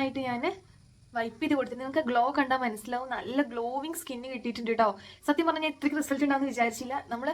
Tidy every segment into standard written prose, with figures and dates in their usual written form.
നന്നായിട്ട് ഞാൻ വൈപ്പ് ചെയ്ത് കൊടുത്തിട്ട് നിങ്ങൾക്ക് ഗ്ലോ കണ്ടാൽ മനസ്സിലാവും. നല്ല ഗ്ലോവിങ് സ്കിന്ന് കിട്ടിയിട്ടുണ്ട് കേട്ടോ. സത്യം പറഞ്ഞാൽ ഇത്രയ്ക്ക് റിസൾട്ട് ഉണ്ടാവുമെന്ന് വിചാരിച്ചില്ല. നമ്മൾ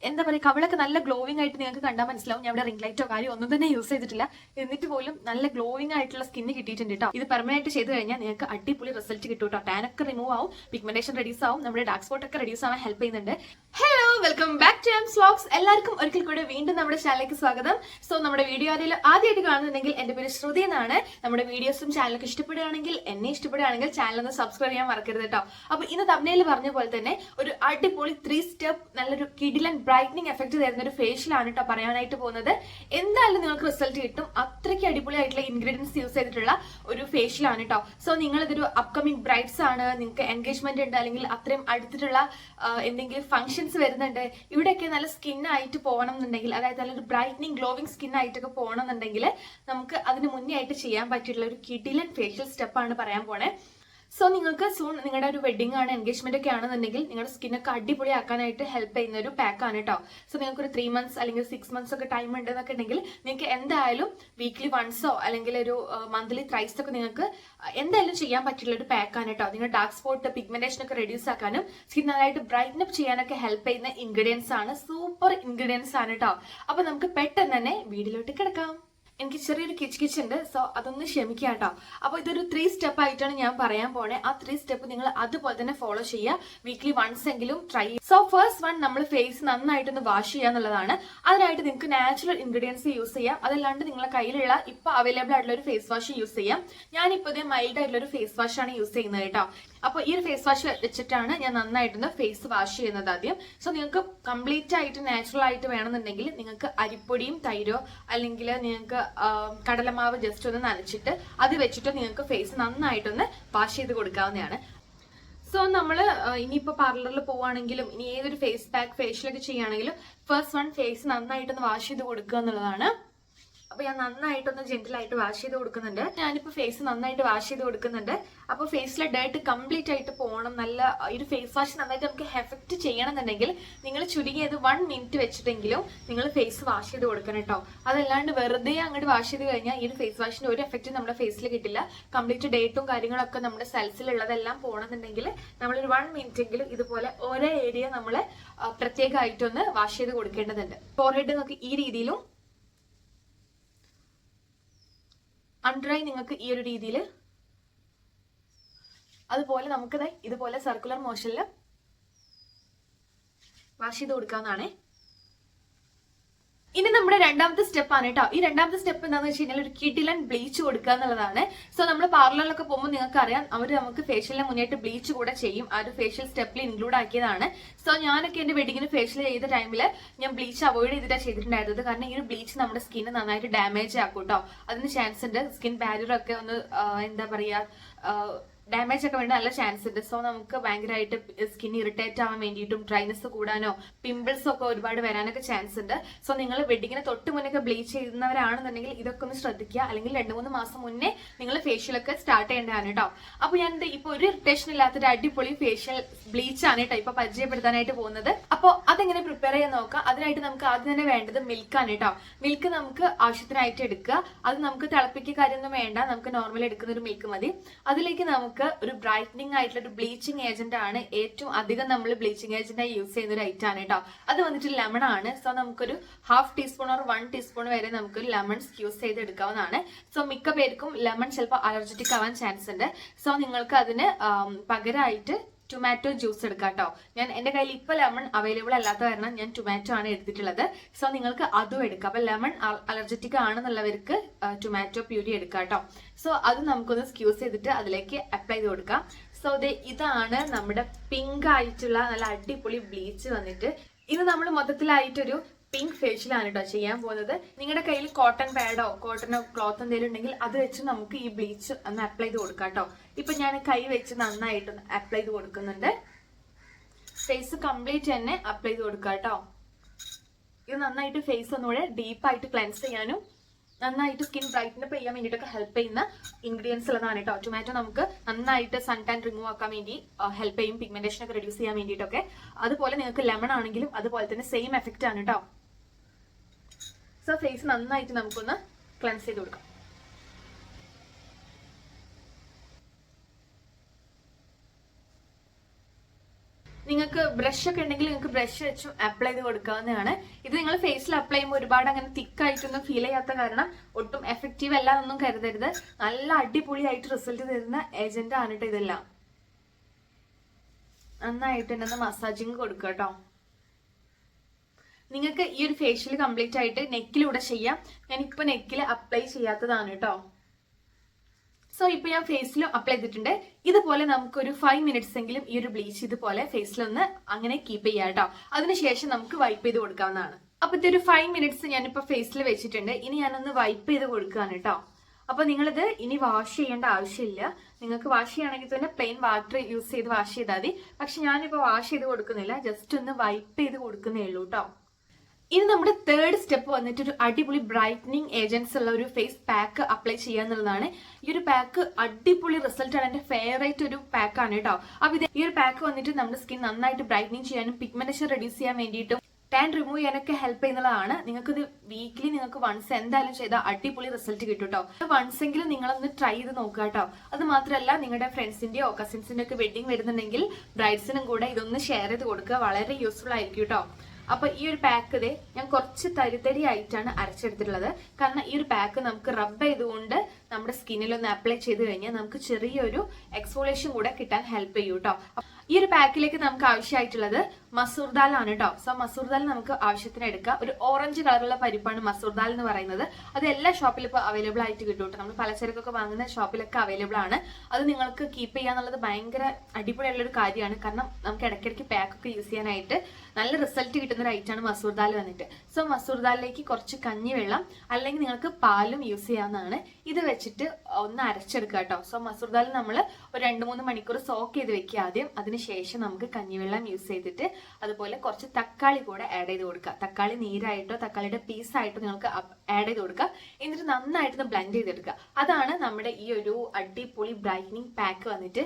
എന്താ പറയുക, കവിളൊക്കെ നല്ല ഗ്ലോവിങ് ആയിട്ട് നിങ്ങൾക്ക് കണ്ടാൽ മനസ്സിലാവും. ഞാൻ ഇവിടെ റിംഗ് ലൈറ്റോ കാര്യം ഒന്നും തന്നെ യൂസ് ചെയ്തിട്ടില്ല. എന്നിട്ട് പോലും നല്ല ഗ്ലോവിങ് ആയിട്ടുള്ള സ്കിന്ന് കിട്ടിയിട്ടുണ്ട് കേട്ടോ. ഇത് പെർമനന്റ് ചെയ്ത് കഴിഞ്ഞാൽ നിങ്ങൾക്ക് അടിപൊളി റിസൾട്ട് കിട്ടും കേട്ടോ. ടാനൊക്കെ റിമൂവ് ആവും, പിഗ്മെന്റേഷൻ റെഡ്യൂസ് ആവും, നമ്മുടെ ഡാർക്ക് സ്പോട്ട് ഒക്കെ റെഡ്യൂസ് ആവാൻ ഹെൽപ്പ് ചെയ്യുന്നുണ്ട്. Hello, welcome back to Em's vlogs. എല്ലാവർക്കും ഒരിക്കൽ കൂടെ വീണ്ടും നമ്മുടെ ചാനലിലേക്ക് സ്വാഗതം. സോ നമ്മുടെ വീഡിയോ ആദ്യമായിട്ട് കാണുന്നുണ്ടെങ്കിൽ എന്റെ പേര് ശ്രുതി എന്നാണ്. നമ്മുടെ വീഡിയോസും ചാനലൊക്കെ ഇഷ്ടപ്പെടുകയാണെങ്കിൽ, എന്നെ ഇഷ്ടപ്പെടുകയാണെങ്കിൽ ചാനൽ ഒന്ന് സബ്സ്ക്രൈബ് ചെയ്യാൻ മറക്കരുത് കേട്ടോ. അപ്പൊ ഇന്ന് തംബ്നെയിൽ പറഞ്ഞ പോലെ തന്നെ ഒരു അടിപൊളി 3 സ്റ്റെപ്പ് നല്ലൊരു കിഡിലൻ ബ്രൈറ്റനിങ് എഫക്ട് തരുന്ന ഒരു ഫേഷ്യലാണ് കേട്ടോ പറയാനായിട്ട് പോകുന്നത്. എന്തായാലും നിങ്ങൾക്ക് റിസൾട്ട് കിട്ടും. അത്രയ്ക്ക് അടിപൊളിയായിട്ടുള്ള ഇൻഗ്രീഡിയൻസ് യൂസ് ചെയ്തിട്ടുള്ള ഒരു ഫേഷ്യലാണ് കേട്ടോ. സോ നിങ്ങൾ ഇതൊരു അപ്കമിങ് ബ്രൈഡ്സ് ആണ്, നിങ്ങൾക്ക് എൻഗേജ്മെന്റ് ഉണ്ട്, അല്ലെങ്കിൽ അത്രയും അടുത്തിട്ടുള്ള എന്തെങ്കിലും ഫംഗ്ഷൻസ് വരുന്നുണ്ട്, ഇവിടെയൊക്കെ നല്ല സ്കിൻ ആയിട്ട് പോകണം എന്നുണ്ടെങ്കിൽ, അതായത് നല്ലൊരു ബ്രൈറ്റനിങ് ഗ്ലോവിങ് സ്കിൻ ആയിട്ടൊക്കെ പോകണം എന്നുണ്ടെങ്കിൽ നമുക്ക് അതിന് മുന്നേ ആയിട്ട് ചെയ്യാൻ പറ്റിയിട്ടുള്ള ഒരു കിഡിലൻ ഫേഷ്യൽ സ്റ്റെപ്പാണ് പറയാൻ പോണേ. സോ നിങ്ങൾക്ക് സൂൺ നിങ്ങളുടെ ഒരു വെഡിങ് ആണ്, എൻഗേജ്മെന്റ് ഒക്കെ ആണെന്നുണ്ടെങ്കിൽ നിങ്ങളുടെ സ്കിന്നൊക്കെ അടിപൊളിയാക്കാനായിട്ട് ഹെൽപ്പ് ചെയ്യുന്ന ഒരു പാക്ക് ആണ് കേട്ടോ. സോ നിങ്ങൾക്ക് ഒരു 3 months അല്ലെങ്കിൽ 6 months ഒക്കെ ടൈം ഉണ്ട് എന്നൊക്കെ ഉണ്ടെങ്കിൽ നിങ്ങൾക്ക് എന്തായാലും വീക്ക്ലി വൺസോ അല്ലെങ്കിൽ ഒരു മന്ത്ലി ത്രൈസ് ഒക്കെ നിങ്ങൾക്ക് എന്തായാലും ചെയ്യാൻ പറ്റുള്ള ഒരു പാക്ക് ആണ് കേട്ടോ. നിങ്ങളുടെ ഡാർക്ക് സ്പോട്ട് പിഗ്മെന്റേഷൻ ഒക്കെ റെഡ്യൂസ് ആക്കാനും സ്കിൻ നന്നായിട്ട് ബ്രൈറ്റൻ അപ്പ് ചെയ്യാനൊക്കെ ഹെൽപ്പ് ചെയ്യുന്ന ഇൻഗ്രീഡിയൻസ് ആണ്. സൂപ്പർ ഇൻഗ്രീഡിയൻസ് ആണ് കേട്ടോ. അപ്പൊ നമുക്ക് പെട്ടെന്ന് തന്നെ വീഡിയോയിലോട്ട് കിടക്കാം. എനിക്ക് ചെറിയൊരു കിച്ച് ഉണ്ട്, സോ അതൊന്ന് ക്ഷമിക്കുക കേട്ടോ. അപ്പൊ ഇതൊരു 3 സ്റ്റെപ്പ് ആയിട്ടാണ് ഞാൻ പറയാൻ പോണേ. ആ 3 സ്റ്റെപ്പ് നിങ്ങൾ അതുപോലെ തന്നെ ഫോളോ ചെയ്യുക. വീക്ക്ലി വൺസ് എങ്കിലും ട്രൈ ചെയ്യുക. സോ ഫസ്റ്റ് വൺ, നമ്മൾ ഫേസ് നന്നായിട്ടൊന്ന് വാഷ് ചെയ്യുക എന്നുള്ളതാണ്. അതിനായിട്ട് നിങ്ങൾക്ക് നാച്ചുറൽ ഇൻഗ്രീഡിയൻസ് യൂസ് ചെയ്യാം. അതല്ലാണ്ട് നിങ്ങളുടെ കയ്യിലുള്ള ഇപ്പൊ അവൈലബിൾ ആയിട്ടുള്ള ഒരു ഫേസ് വാഷ് യൂസ് ചെയ്യാം. ഞാനിപ്പോ ഇതേ മൈൽഡ് ആയിട്ടുള്ള ഒരു ഫേസ് വാഷ് ആണ് യൂസ് ചെയ്യുന്നത് കേട്ടോ. അപ്പൊ ഈ ഒരു ഫേസ് വാഷ് വെച്ചിട്ടാണ് ഞാൻ നന്നായിട്ടൊന്ന് ഫേസ് വാഷ് ചെയ്യുന്നത് ആദ്യം. സോ നിങ്ങൾക്ക് കംപ്ലീറ്റ് ആയിട്ട് നാച്ചുറൽ ആയിട്ട് വേണമെന്നുണ്ടെങ്കിൽ നിങ്ങൾക്ക് അരിപ്പൊടിയും തൈരോ അല്ലെങ്കിൽ നിങ്ങൾക്ക് കടലമാവ് ജസ്റ്റ് ഒന്ന് നനച്ചിട്ട് അത് വെച്ചിട്ട് നിങ്ങൾക്ക് ഫേസ് നന്നായിട്ടൊന്ന് വാഷ് ചെയ്ത് കൊടുക്കാവുന്നതാണ്. സോ നമ്മൾ ഇനിയിപ്പോ പാർലറിൽ പോവുകയാണെങ്കിലും ഇനി ഏതൊരു ഫേസ് പാക്ക് ഫേഷ്യലൊക്കെ ചെയ്യുകയാണെങ്കിലും ഫസ്റ്റ് വൺ ഫേസ് നന്നായിട്ടൊന്ന് വാഷ് ചെയ്ത് കൊടുക്കുക എന്നുള്ളതാണ്. അപ്പൊ ഞാൻ നന്നായിട്ടൊന്ന് ജെന്റിലായിട്ട് വാഷ് ചെയ്ത് കൊടുക്കുന്നുണ്ട്. ഞാനിപ്പോ ഫേസ് നന്നായിട്ട് വാഷ് ചെയ്ത് കൊടുക്കുന്നുണ്ട്. അപ്പൊ ഫേസിലെ ഡേർട്ട് കംപ്ലീറ്റ് ആയിട്ട് പോകണം. നല്ല ഒരു ഫേസ് വാഷ് നന്നായിട്ട് നമുക്ക് എഫക്ട് ചെയ്യണം എന്നുണ്ടെങ്കിൽ നിങ്ങൾ ചുരുങ്ങിയത് 1 minute വെച്ചിട്ടെങ്കിലും നിങ്ങൾ ഫേസ് വാഷ് ചെയ്ത് കൊടുക്കണം കേട്ടോ. അതല്ലാണ്ട് വെറുതെ അങ്ങോട്ട് വാഷ് ചെയ്ത് കഴിഞ്ഞാൽ ഈ ഒരു ഫേസ് വാഷിന്റെ ഒരു എഫക്റ്റ് നമ്മുടെ ഫേസിൽ കിട്ടില്ല. കംപ്ലീറ്റ് ഡേറ്റും കാര്യങ്ങളൊക്കെ നമ്മുടെ സെൽസിലുള്ളതെല്ലാം പോകണമെന്നുണ്ടെങ്കിൽ നമ്മളൊരു 1 minute എങ്കിലും ഇതുപോലെ ഓരോ ഏരിയ നമ്മൾ പ്രത്യേകമായിട്ടൊന്ന് വാഷ് ചെയ്ത് കൊടുക്കേണ്ടതുണ്ട്. ഫോർഹെഡ് നമുക്ക് ഈ രീതിയിലും അണ്ടർ ഐ നിങ്ങൾക്ക് ഈ ഒരു രീതിയിൽ, അതുപോലെ നമുക്കിത് ഇതുപോലെ സർക്കുലർ മോഷനിൽ വാഷ് ചെയ്ത് കൊടുക്കാവുന്നതാണ്. ഇനി നമ്മുടെ രണ്ടാമത്തെ സ്റ്റെപ്പ് ആണ് കേട്ടോ. ഈ രണ്ടാമത്തെ സ്റ്റെപ്പ് എന്താണെന്ന് വെച്ച് കഴിഞ്ഞാൽ ഒരു കിഡിലൻ ബ്ലീച്ച് കൊടുക്കുക എന്നുള്ളതാണ്. സോ നമ്മൾ പാർലറിലൊക്കെ പോകുമ്പോൾ നിങ്ങൾക്ക് അറിയാം, അവർ നമുക്ക് ഫേഷ്യലിന് മുന്നേറ്റ് ബ്ലീച്ച് കൂടെ ചെയ്യും. ആ ഒരു ഫേഷ്യൽ സ്റ്റെപ്പിൽ ഇൻക്ലൂഡ് ആക്കിയതാണ്. സോ ഞാനൊക്കെ എന്റെ വെഡിങ്ങിന് ഫേഷ്യൽ ചെയ്ത ടൈമിൽ ഞാൻ ബ്ലീച്ച് അവോയ്ഡ് ചെയ്തിട്ടാണ് ചെയ്തിട്ടുണ്ടായിരുന്നത്. കാരണം ഈ ഒരു ബ്ലീച്ച് നമ്മുടെ സ്കിന്ന് നന്നായിട്ട് ഡാമേജ് ആക്കും കേട്ടോ. അതിന് ചാൻസ് ഉണ്ട്. സ്കിൻ ബാരിയർ ഒക്കെ ഒന്ന് എന്താ പറയാ ഡാമേജ് ഒക്കെ വേണ്ട നല്ല ചാൻസ് ഉണ്ട്. സോ നമുക്ക് ഭയങ്കരമായിട്ട് സ്കിൻ ഇറിറ്റേറ്റ് ആവാൻ വേണ്ടിയിട്ടും ഡ്രൈനെസ് കൂടാനോ പിമ്പിൾസ് ഒക്കെ ഒരുപാട് വരാനൊക്കെ ചാൻസ് ഉണ്ട്. സോ നിങ്ങൾ വെഡിങ്ങിന് തൊട്ട് മുന്നേ ബ്ലീച്ച് ചെയ്യുന്നവരാണെന്നുണ്ടെങ്കിൽ ഇതൊക്കെ ഒന്ന് ശ്രദ്ധിക്കുക. അല്ലെങ്കിൽ 2-3 മാസം മുന്നേ നിങ്ങൾ ഫേഷ്യലൊക്കെ സ്റ്റാർട്ട് ചെയ്യേണ്ടതാണ് കേട്ടോ. അപ്പൊ ഞാൻ ഇപ്പൊ ഒരു ഇറിറ്റേഷൻ ഇല്ലാത്തൊരു അടിപൊളി ഫേഷ്യൽ ബ്ലീച്ച് ആണ് കേട്ടോ ഇപ്പൊ പരിചയപ്പെടുത്താനായിട്ട് പോകുന്നത്. അപ്പോൾ അതെങ്ങനെ പ്രിപ്പയർ ചെയ്യാൻ നോക്കാം. അതിനായിട്ട് നമുക്ക് ആദ്യം തന്നെ വേണ്ടത് മിൽക്കാണ് കേട്ടോ. മിൽക്ക് നമുക്ക് ആവശ്യത്തിനായിട്ട് എടുക്കുക. അത് നമുക്ക് തിളപ്പിക്കുക കാര്യമൊന്നും വേണ്ട, നമുക്ക് നോർമൽ എടുക്കുന്ന ഒരു മിൽക്ക് മതി. അതിലേക്ക് നമുക്ക് ഒരു ബ്രൈറ്റനിങ് ആയിട്ടുള്ള ഒരു ബ്ലീച്ചിങ് ഏജന്റ് ആണ് ഏറ്റവും അധികം നമ്മൾ ബ്ലീച്ചിങ് ഏജന്റായി യൂസ് ചെയ്യുന്ന ഒരു ഐറ്റം ആണ് കേട്ടോ. അത് വന്നിട്ട് ലെമൺ ആണ്. സോ നമുക്കൊരു 1/2 ടീസ്പൂൺ ഓർ 1 ടീസ്പൂൺ വരെ നമുക്ക് ലെമൺസ് യൂസ് ചെയ്ത് എടുക്കാവുന്നതാണ്. സോ മിക്ക പേർക്കും ലെമൺ ചിലപ്പോൾ അലർജറ്റിക് ആവാൻ ചാൻസ് ഉണ്ട്. സോ നിങ്ങൾക്ക് അതിന് പകരമായിട്ട് ടൊമാറ്റോ ജ്യൂസ് എടുക്കാം കേട്ടോ. ഞാൻ എന്റെ കയ്യിൽ ഇപ്പൊ ലെമൺ അവൈലബിൾ അല്ലാത്ത കാരണം ഞാൻ ടൊമാറ്റോ ആണ് എടുത്തിട്ടുള്ളത്. സോ നിങ്ങൾക്ക് അതും എടുക്കാം. അപ്പൊ ലെമൺ അലർജറ്റിക് ആണെന്നുള്ളവർക്ക് ടൊമാറ്റോ പ്യൂരി എടുക്കാം കേട്ടോ. സോ അത് നമുക്കൊന്ന് സ്ക്യൂസ് ചെയ്തിട്ട് അതിലേക്ക് അപ്ലൈ ചെയ്ത് കൊടുക്കാം. സോ ഇതാണ് നമ്മുടെ പിങ്ക് ആയിട്ടുള്ള നല്ല അടിപൊളി ബ്ലീച്ച് വന്നിട്ട്. ഇത് നമ്മൾ മൊത്തത്തിലായിട്ടൊരു പിങ്ക് ഫേഷ്യലാണ് കേട്ടോ ചെയ്യാൻ പോകുന്നത്. നിങ്ങളുടെ കയ്യിൽ കോട്ടൺ പാഡോ കോട്ടണോ ക്ലോത്ത് എന്തെങ്കിലും ഉണ്ടെങ്കിൽ അത് വെച്ച് നമുക്ക് ഈ ബ്ലീച്ച് ഒന്ന് അപ്ലൈ ചെയ്ത് കൊടുക്കാം കേട്ടോ. ഇപ്പൊ ഞാൻ കൈ വെച്ച് നന്നായിട്ടൊന്ന് അപ്ലൈ ചെയ്ത് കൊടുക്കുന്നുണ്ട്. ഫേസ് കംപ്ലീറ്റ് തന്നെ അപ്ലൈ ചെയ്ത് കൊടുക്കാം കേട്ടോ. ഇത് നന്നായിട്ട് ഫേസ് ഒന്നുകൂടെ ഡീപ്പായിട്ട് ക്ലെൻസ് ചെയ്യാനും നന്നായിട്ട് സ്കിൻ ബ്രൈറ്റൻ അപ്പ് ചെയ്യാൻ വേണ്ടിയിട്ടൊക്കെ ഹെൽപ്പ് ചെയ്യുന്ന ഇൻഗ്രീഡിയൻസ് ഉള്ളതാണ് കേട്ടോ. ടൊമാറ്റോ നമുക്ക് നന്നായിട്ട് സൺ ടാൻ റിമൂവ് ആക്കാൻ വേണ്ടി ഹെൽപ്പ് ചെയ്യും, പിഗ്മെന്റേഷൻ ഒക്കെ റെഡ്യൂസ് ചെയ്യാൻ വേണ്ടിയിട്ടൊക്കെ. അതുപോലെ നിങ്ങൾക്ക് ലെമൺ ആണെങ്കിലും അതുപോലെ തന്നെ സെയിം എഫക്റ്റ് ആണ് കേട്ടോ. സോ ഫേസ് നന്നായിട്ട് നമുക്കൊന്ന് ക്ലെൻസ് ചെയ്ത് കൊടുക്കാം. നിങ്ങൾക്ക് ബ്രഷ് ഒക്കെ ഉണ്ടെങ്കിൽ നിങ്ങൾക്ക് ബ്രഷ് വെച്ചും അപ്ലൈ ചെയ്ത് കൊടുക്കാവുന്നതാണ്. ഇത് നിങ്ങൾ ഫേസിൽ അപ്ലൈ ചെയ്യുമ്പോൾ ഒരുപാട് അങ്ങനെ തിക്കായിട്ടൊന്നും ഫീൽ ചെയ്യാത്ത കാരണം ഒട്ടും എഫക്റ്റീവ് അല്ല എന്നൊന്നും കരുതരുത്. നല്ല അടിപൊളിയായിട്ട് റിസൾട്ട് തരുന്ന ഏജന്റ് ആണ് കേട്ടോ ഇതെല്ലാം. നന്നായിട്ട് തന്നെ മസാജിങ് കൊടുക്കുക കേട്ടോ. നിങ്ങൾക്ക് ഈ ഒരു ഫേഷ്യൽ കംപ്ലീറ്റ് ആയിട്ട് നെക്കിലൂടെ ചെയ്യാം. ഞാനിപ്പോ നെക്കിൽ അപ്ലൈ ചെയ്യാത്തതാണ് കേട്ടോ. സോ ഇപ്പൊ ഞാൻ ഫേസിൽ അപ്ലൈ ചെയ്തിട്ടുണ്ട്. ഇതുപോലെ നമുക്കൊരു 5 മിനിറ്റ്സ് എങ്കിലും ഈ ഒരു ബ്ലീച്ച് ഇതുപോലെ ഫേസിലൊന്ന് അങ്ങനെ കീപ്പ് ചെയ്യാം കേട്ടോ. അതിനുശേഷം നമുക്ക് വൈപ്പ് ചെയ്ത് കൊടുക്കാവുന്നതാണ്. അപ്പൊ ഇതൊരു 5 മിനിറ്റ്സ് ഞാനിപ്പോ ഫേസിൽ വെച്ചിട്ടുണ്ട്. ഇനി ഞാനൊന്ന് വൈപ്പ് ചെയ്ത് കൊടുക്കുകയാണ് കേട്ടോ. അപ്പൊ നിങ്ങളിത് ഇനി വാഷ് ചെയ്യേണ്ട ആവശ്യമില്ല. നിങ്ങൾക്ക് വാഷ് ചെയ്യുകയാണെങ്കിൽ തന്നെ പ്ലെയിൻ വാട്ടർ യൂസ് ചെയ്ത് വാഷ് ചെയ്താൽ മതി. പക്ഷെ ഞാനിപ്പോ വാഷ് ചെയ്ത് കൊടുക്കുന്നില്ല, ജസ്റ്റ് ഒന്ന് വൈപ്പ് ചെയ്ത് കൊടുക്കുന്നേ ഉള്ളൂ കേട്ടോ. ഇനി നമ്മുടെ തേർഡ് സ്റ്റെപ്പ് വന്നിട്ട് ഒരു അടിപൊളി ബ്രൈറ്റനിങ് ഏജൻസ് ഉള്ള ഒരു ഫേസ് പാക്ക് അപ്ലൈ ചെയ്യാന്നുള്ളതാണ്. ഈ ഒരു പാക്ക് അടിപൊളി റിസൾട്ട് ആണ്. എന്റെ ഫേവറേറ്റ് ഒരു പാക്കാണ് കേട്ടോ. അപ്പൊ ഈ ഒരു പാക്ക് വന്നിട്ട് നമ്മുടെ സ്കിൻ നന്നായിട്ട് ബ്രൈറ്റനിങ് ചെയ്യാനും പിഗ്മെന്റേഷൻ റെഡ്യൂസ് ചെയ്യാൻ വേണ്ടിയിട്ടും ടാൻ റിമൂവ് ചെയ്യാനൊക്കെ ഹെൽപ്പ് ചെയ്യുന്നതാണ്. നിങ്ങൾക്ക് ഇത് വീക്ക്ലി നിങ്ങൾക്ക് വൺസ് എന്തായാലും ചെയ്താൽ അടിപൊളി റിസൾട്ട് കിട്ടും കേട്ടോ. വൺസ് എങ്കിലും നിങ്ങളൊന്ന് ട്രൈ ചെയ്ത് നോക്കുക കേട്ടോ. അത് മാത്രമല്ല നിങ്ങളുടെ ഫ്രണ്ട്സിന്റെയോ കസിൻസിന്റെ ഒക്കെ വെഡിങ് വരുന്നുണ്ടെങ്കിൽ ബ്രൈഡ്സിനും കൂടെ ഇതൊന്ന് ഷെയർ ചെയ്ത് കൊടുക്കുക. വളരെ യൂസ്ഫുൾ ആയിരിക്കും കേട്ടോ. അപ്പൊ ഈ ഒരു പാക്ക് ഇതേ ഞാൻ കുറച്ച് തരിതരി ആയിട്ടാണ് അരച്ചെടുത്തിട്ടുള്ളത്. കാരണം ഈ ഒരു പാക്ക് നമുക്ക് റബ്ബ് ചെയ്തുകൊണ്ട് നമ്മുടെ സ്കിന്നിൽ ഒന്ന് അപ്ലൈ ചെയ്ത് കഴിഞ്ഞാൽ നമുക്ക് ചെറിയൊരു എക്സ്ഫോളിയേഷൻ കൂടെ കിട്ടാൻ ഹെൽപ്പ് ചെയ്യും കേട്ടോ. ഈ ഒരു പാക്കിലേക്ക് നമുക്ക് ആവശ്യമായിട്ടുള്ളത് മസൂർ ദാൽ ആണ് കേട്ടോ. സോ മസൂർ ദാൽ നമുക്ക് ആവശ്യത്തിന് എടുക്കാം. ഒരു ഓറഞ്ച് കളറുള്ള പരിപ്പാണ് മസൂർ ദാൽ എന്ന് പറയുന്നത്. അത് എല്ലാ ഷോപ്പിലും ഇപ്പോൾ അവൈലബിൾ ആയിട്ട് കിട്ടും കേട്ടോ. നമ്മൾ പലചരക്കൊക്കെ വാങ്ങുന്ന ഷോപ്പിലൊക്കെ അവൈലബിൾ ആണ്. അത് നിങ്ങൾക്ക് കീപ്പ് ചെയ്യാന്നുള്ളത് ഭയങ്കര അടിപൊളിയുള്ള ഒരു കാര്യമാണ്. കാരണം നമുക്ക് ഇടയ്ക്കിടയ്ക്ക് പാക്കൊക്കെ യൂസ് ചെയ്യാനായിട്ട് നല്ല റിസൾട്ട് കിട്ടുന്ന ഒരു ഐറ്റാണ് മസൂർ ദാൽ വന്നിട്ട്. സോ മസൂർ ദാലിലേക്ക് കുറച്ച് കഞ്ഞിവെള്ളം അല്ലെങ്കിൽ നിങ്ങൾക്ക് പാലും യൂസ് ചെയ്യാവുന്നതാണ്. ഇത് വെച്ചിട്ട് ഒന്ന് അരച്ചെടുക്കുക കേട്ടോ. സോ മസൂർ ദാൽ നമ്മൾ ഒരു 2-3 മണിക്കൂർ സോക്ക് ചെയ്ത് വെക്കുക ആദ്യം. അതിനുശേഷം നമുക്ക് കഞ്ഞിവെള്ളം യൂസ് ചെയ്തിട്ട് അതുപോലെ കുറച്ച് തക്കാളി കൂടെ ആഡ് ചെയ്ത് കൊടുക്കുക. തക്കാളി നീരായിട്ടോ തക്കാളിയുടെ പീസായിട്ടോ നിങ്ങൾക്ക് ആഡ് ചെയ്ത് കൊടുക്കുക. എന്നിട്ട് നന്നായിട്ട് ബ്ലെൻഡ് ചെയ്തെടുക്കുക. അതാണ് നമ്മുടെ ഈ ഒരു അടിപൊളി ബ്രൈറ്റനിങ് പാക്ക് വന്നിട്ട്.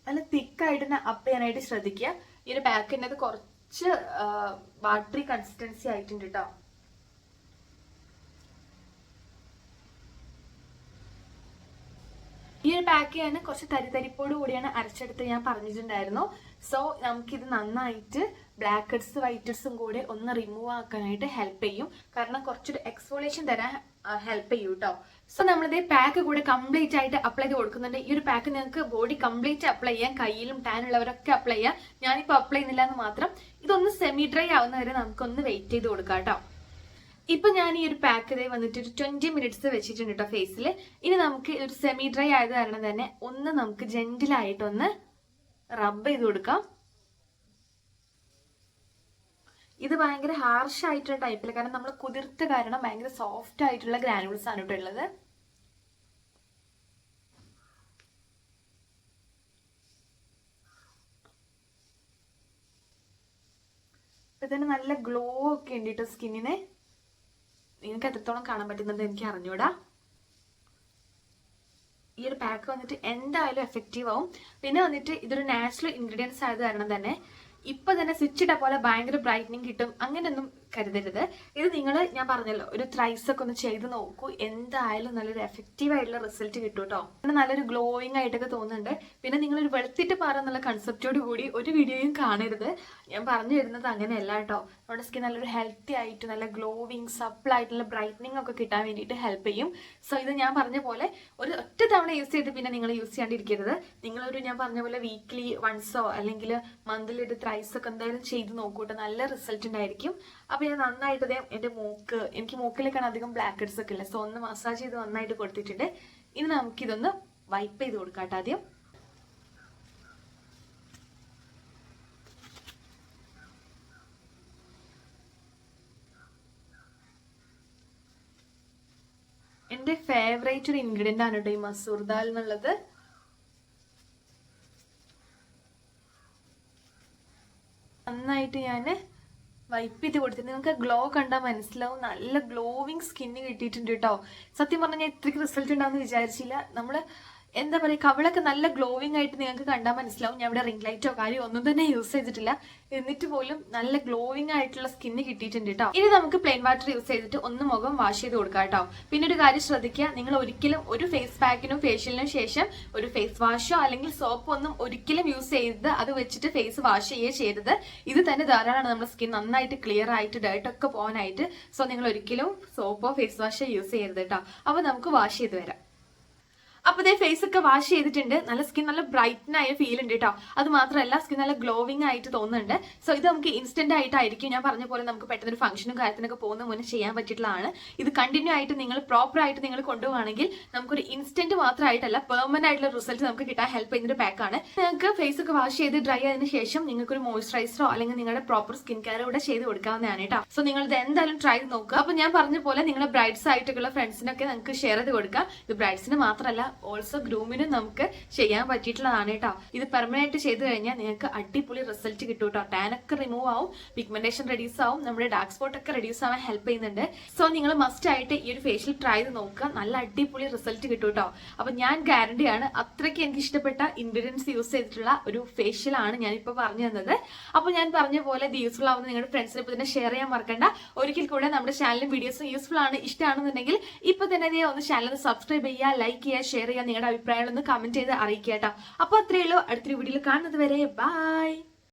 നല്ല തിക്കായിട്ട് തന്നെ അപ്പ് ചെയ്യാനായിട്ട് ശ്രദ്ധിക്കുക. ഈ ഒരു പാക്കിൻ്റെ കുറച്ച് വാട്ടറി കൺസിസ്റ്റൻസി ആയിട്ടുണ്ട് കേട്ടോ. ഈ ഒരു പാക്ക് ഞാൻ കുറച്ച് തരിതരിപ്പോട് കൂടിയാണ് അരച്ചെടുത്ത് ഞാൻ പറഞ്ഞിട്ടുണ്ടായിരുന്നു. സോ നമുക്കിത് നന്നായിട്ട് ബ്ലാക്ക് ഹെഡ്സ് വൈറ്റ് ഹെഡ്സും കൂടെ ഒന്ന് റിമൂവ് ആക്കാനായിട്ട് ഹെൽപ്പ് ചെയ്യും. കാരണം കുറച്ചൊരു എക്സ്ഫോളിയേഷൻ തരാൻ ഹെൽപ്പ് ചെയ്യും കേട്ടോ. സോ നമ്മളിത് പാക്ക് കൂടെ കംപ്ലീറ്റ് ആയിട്ട് അപ്ലൈ ചെയ്ത് കൊടുക്കുന്നുണ്ട്. ഈ ഒരു പാക്ക് നിങ്ങൾക്ക് ബോഡി കംപ്ലീറ്റ് അപ്ലൈ ചെയ്യാം. കയ്യിലും ടാൻ ഉള്ളവരൊക്കെ അപ്ലൈ ചെയ്യാം. ഞാനിപ്പോൾ അപ്ലൈ ചെയ്യുന്നില്ല എന്ന് മാത്രം. ഇതൊന്ന് സെമി ഡ്രൈ ആവുന്നവരെ നമുക്കൊന്ന് വെയിറ്റ് ചെയ്ത് കൊടുക്കാം കേട്ടോ. ഇപ്പൊ ഞാൻ ഈ ഒരു പാക്ക് ഇതേ വന്നിട്ട് ഒരു 20 മിനിറ്റ്സ് വെച്ചിട്ടുണ്ട് കേട്ടോ ഫേസിൽ. ഇനി നമുക്ക് ഒരു സെമി ഡ്രൈ ആയത് കാരണം തന്നെ ഒന്ന് നമുക്ക് ജെന്റിലായിട്ടൊന്ന് റബ്ബ് ചെയ്ത് കൊടുക്കാം. ഇത് ഭയങ്കര ഹാർഷ് ആയിട്ടുള്ള ടൈപ്പിൽ, കാരണം നമ്മൾ കുതിർത്ത കാരണം ഭയങ്കര സോഫ്റ്റ് ആയിട്ടുള്ള ഗ്രാനുൾസ് ആണ് കേട്ടോ ഉള്ളത്. ഇപ്പൊ തന്നെ നല്ല ഗ്ലോ ഒക്കെ ഉണ്ട് കേട്ടോ സ്കിന്നിന്. നിങ്ങൾക്ക് എത്രത്തോളം കാണാൻ പറ്റുന്നത് എനിക്ക് അറിഞ്ഞൂടാ. ഈ ഒരു പാക്ക് വന്നിട്ട് എന്തായാലും എഫക്റ്റീവ് ആവും. പിന്നെ വന്നിട്ട് ഇതൊരു നാച്ചുറൽ ഇൻഗ്രീഡിയൻസ് ആയത് കാരണം തന്നെ ഇപ്പൊ തന്നെ സ്വിച്ച് ഇട്ട പോലെ ഭയങ്കര ബ്രൈറ്റനിങ് കിട്ടും അങ്ങനെയൊന്നും കരുതരുത്. ഇത് നിങ്ങൾ ഞാൻ പറഞ്ഞല്ലോ ഒരു ത്രൈസ് ഒക്കെ ഒന്ന് ചെയ്ത് നോക്കൂ. എന്തായാലും നല്ലൊരു എഫക്റ്റീവ് ആയിട്ടുള്ള റിസൾട്ട് കിട്ടും കേട്ടോ. പിന്നെ നല്ലൊരു ഗ്ലോയിങ് ആയിട്ടൊക്കെ തോന്നുന്നുണ്ട്. പിന്നെ നിങ്ങളൊരു വെളുത്തിട്ട് പാറെന്നുള്ള കൺസെപ്റ്റോട് കൂടി ഒരു വീഡിയോയും കാണരുത്. ഞാൻ പറഞ്ഞു തരുന്നത് അങ്ങനെയല്ല കേട്ടോ. നമ്മുടെ സ്കിൻ നല്ലൊരു ഹെൽത്തി ആയിട്ട് നല്ല ഗ്ലോവിങ് സപ്പിൾ ആയിട്ടുള്ള ബ്രൈറ്റനിങ് ഒക്കെ കിട്ടാൻ വേണ്ടിയിട്ട് ഹെൽപ്പ് ചെയ്യും. സോ ഇത് ഞാൻ പറഞ്ഞ പോലെ ഒരു ഒറ്റ തവണ യൂസ് ചെയ്ത് പിന്നെ നിങ്ങൾ യൂസ് ചെയ്യാണ്ടിരിക്കരുത്. നിങ്ങളൊരു ഞാൻ പറഞ്ഞ പോലെ വീക്ക്ലി വൺസോ അല്ലെങ്കിൽ മന്ത്ലി ഒരു ത്രൈസ് ഒക്കെ എന്തായാലും ചെയ്ത് നോക്കൂട്ടോ. നല്ല റിസൾട്ട് ഉണ്ടായിരിക്കും. അപ്പൊ ഞാൻ നന്നായിട്ട് എന്റെ എനിക്ക് മൂക്കിലേക്കാണ് അധികം ബ്ലാക്ക് ഹെഡ്സ് ഒക്കെ ഇല്ല. സോ ഒന്ന് മസാജ് ചെയ്ത് നന്നായിട്ട് കൊടുത്തിട്ടുണ്ട്. ഇനി നമുക്കിതൊന്ന് വൈപ്പ് ചെയ്ത് കൊടുക്കാട്ടോ ആദ്യം. എന്റെ ഫേവറേറ്റ് ഒരു ഇൻഗ്രീഡിയന്റ് ആണ് കേട്ടോ ഈ മസൂർ ദാൽ എന്നുള്ളത്. നന്നായിട്ട് ഞാൻ വൈപ്പ് ചെയ്ത് കൊടുത്തിട്ട് നിങ്ങൾക്ക് ഗ്ലോ കണ്ടാൽ മനസ്സിലാവും. നല്ല ഗ്ലോവിങ് സ്കിന്ന് കിട്ടിയിട്ടുണ്ട് കേട്ടോ. സത്യം പറഞ്ഞാൽ ഞാൻ ഇത്രയ്ക്ക് റിസൾട്ട് ഉണ്ടാവുമെന്ന് വിചാരിച്ചില്ല. നമ്മൾ എന്താ പറയുക, കവിളൊക്കെ നല്ല ഗ്ലോവിംഗ് ആയിട്ട് നിങ്ങൾക്ക് കണ്ടാൽ മനസ്സിലാവും. ഞാൻ ഇവിടെ റിംഗ് ലൈറ്റോ കാര്യമോ ഒന്നും തന്നെ യൂസ് ചെയ്തിട്ടില്ല. എന്നിട്ട് പോലും നല്ല ഗ്ലോവിംഗ് ആയിട്ടുള്ള സ്കിന്ന് കിട്ടിയിട്ടുണ്ട് കേട്ടോ. ഇനി നമുക്ക് പ്ലെയിൻ വാട്ടർ യൂസ് ചെയ്തിട്ട് ഒന്ന് മുഖം വാഷ് ചെയ്ത് കൊടുക്കാം കേട്ടോ. പിന്നെ ഒരു കാര്യം ശ്രദ്ധിക്കുക, നിങ്ങൾ ഒരിക്കലും ഒരു ഫേസ് പാക്കിനും ഫേഷ്യലിനും ശേഷം ഒരു ഫേസ് വാഷോ അല്ലെങ്കിൽ സോപ്പോ ഒന്നും ഒരിക്കലും യൂസ് ചെയ്ത് അത് വെച്ചിട്ട് ഫേസ് വാഷ് ചെയ്യുകയോ ചെയ്തത്. ഇത് തന്നെ ധാരാളമാണ് നമ്മുടെ സ്കിൻ നന്നായിട്ട് ക്ലിയർ ആയിട്ട് ഡേർട്ടൊക്കെ പോകാനായിട്ട്. സോ നിങ്ങൾ ഒരിക്കലും സോപ്പോ ഫേസ് വാഷോ യൂസ് ചെയ്യരുത് കേട്ടോ. അപ്പോൾ നമുക്ക് വാഷ് ചെയ്ത് വരാം. അപ്പൊ ഇതേ ഫേസ് ഒക്കെ വാഷ് ചെയ്തിട്ടുണ്ട്. നല്ല സ്കിൻ നല്ല ബ്രൈറ്റൻ ആയ ഫീൽ ഉണ്ട് കേട്ടോ. അത് മാത്രമല്ല സ്കിൻ നല്ല ഗ്ലോവിംഗ് ആയിട്ട് തോന്നുന്നുണ്ട്. സോ ഇത് നമുക്ക് ഇൻസ്റ്റന്റ് ആയിട്ടായിരിക്കും, ഞാൻ പറഞ്ഞ പോലെ നമുക്ക് പെട്ടെന്ന് ഒരു ഫംഗ്ഷനും കാര്യത്തിനൊക്കെ പോകുന്ന മുന്നേ ചെയ്യാൻ പറ്റിയിട്ടുള്ളതാണ്. ഇത് കണ്ടിന്യൂ ആയിട്ട് നിങ്ങൾ പ്രോപ്പർ ആയിട്ട് നിങ്ങൾ കൊണ്ടുപോകുകയാണെങ്കിൽ നമുക്കൊരു ഇൻസ്റ്റന്റ് മാത്രമായിട്ടല്ല പെർമനന്റ് ആയിട്ടുള്ള റിസൾട്ട് നമുക്ക് കിട്ടാൻ ഹെൽപ്പ് ചെയ്യുന്ന ഒരു പാക്കാണ്. നിങ്ങൾക്ക് ഫേസ് ഒക്കെ വാഷ് ചെയ്ത് ഡ്രൈ ആയതിനു ശേഷം നിങ്ങൾക്ക് ഒരു മോയ്സ്ചറൈസറോ അല്ലെങ്കിൽ നിങ്ങളുടെ പ്രോപ്പർ സ്കിൻ കെയർ കൂടെ ചെയ്ത് കൊടുക്കാവുന്നതാണ് കേട്ടോ. സോ നിങ്ങൾ ഇത് എന്തായാലും ട്രൈ ചെയ്ത് നോക്കുക. അപ്പൊ ഞാൻ പറഞ്ഞ പോലെ നിങ്ങളുടെ ബ്രൈഡ്സ് ആയിട്ടുള്ള ഫ്രണ്ട്സിനൊക്കെ നിങ്ങൾക്ക് ഷെയർ ചെയ്ത് കൊടുക്കാം. ഇത് ബ്രൈഡ്സിന് മാത്രമല്ല ഓൾസോ ഗ്രൂമിനും നമുക്ക് ചെയ്യാൻ പറ്റിയിട്ടുള്ളതാണ് കേട്ടോ. ഇത് പെർമനന്റ് ചെയ്ത് കഴിഞ്ഞാൽ നിങ്ങൾക്ക് അടിപൊളി റിസൾട്ട് കിട്ടും കേട്ടോ. ടാൻ ഒക്കെ റിമൂവ് ആവും, പിഗ്മെന്റേഷൻ റെഡ്യൂസ് ആവും, നമ്മുടെ ഡാർക്ക് സ്പോട്ട് ഒക്കെ റെഡ്യൂസ് ആവാൻ ഹെൽപ്പ് ചെയ്യുന്നുണ്ട്. സോ നിങ്ങൾ മസ്റ്റ് ആയിട്ട് ഈ ഒരു ഫേഷ്യൽ ട്രൈ ചെയ്ത് നോക്കുക. നല്ല അടിപൊളി റിസൾട്ട് കിട്ടും കേട്ടോ. അപ്പൊ ഞാൻ ഗ്യാരണ്ടിയാണ്, അത്രയ്ക്ക് എനിക്ക് ഇഷ്ടപ്പെട്ട ഇൻഗ്രീഡിയൻസ് യൂസ് ചെയ്തിട്ടുള്ള ഒരു ഫേഷ്യൽ ആണ് ഞാനിപ്പോൾ പറഞ്ഞു തന്നത്. അപ്പൊ ഞാൻ പറഞ്ഞ പോലെ ഇത് യൂസ്ഫുൾ ആവുന്ന നിങ്ങളുടെ ഫ്രണ്ട്സിന് ഇപ്പൊ തന്നെ ഷെയർ ചെയ്യാൻ മറക്കണ്ട. ഒരിക്കൽ കൂടെ നമ്മുടെ ചാനലും വീഡിയോസും യൂസ്ഫുൾ ആണ്, ഇഷ്ടമാണെന്നുണ്ടെങ്കിൽ ഇപ്പൊ തന്നെ ഒന്ന് ചാനൽ സബ്സ്ക്രൈബ് ചെയ്യുക, ലൈക്ക് ചെയ്യുക, ഷെയർ ചെയ്യുക, നിങ്ങളുടെ അഭിപ്രായങ്ങളൊന്ന് കമന്റ് ചെയ്ത് അറിയിക്കുക കേട്ടോ. അപ്പൊ അത്രയേ ഉള്ളൂ. അടുത്തൊരു വീഡിയോയിൽ കാണുന്നത് വരെ ബൈ.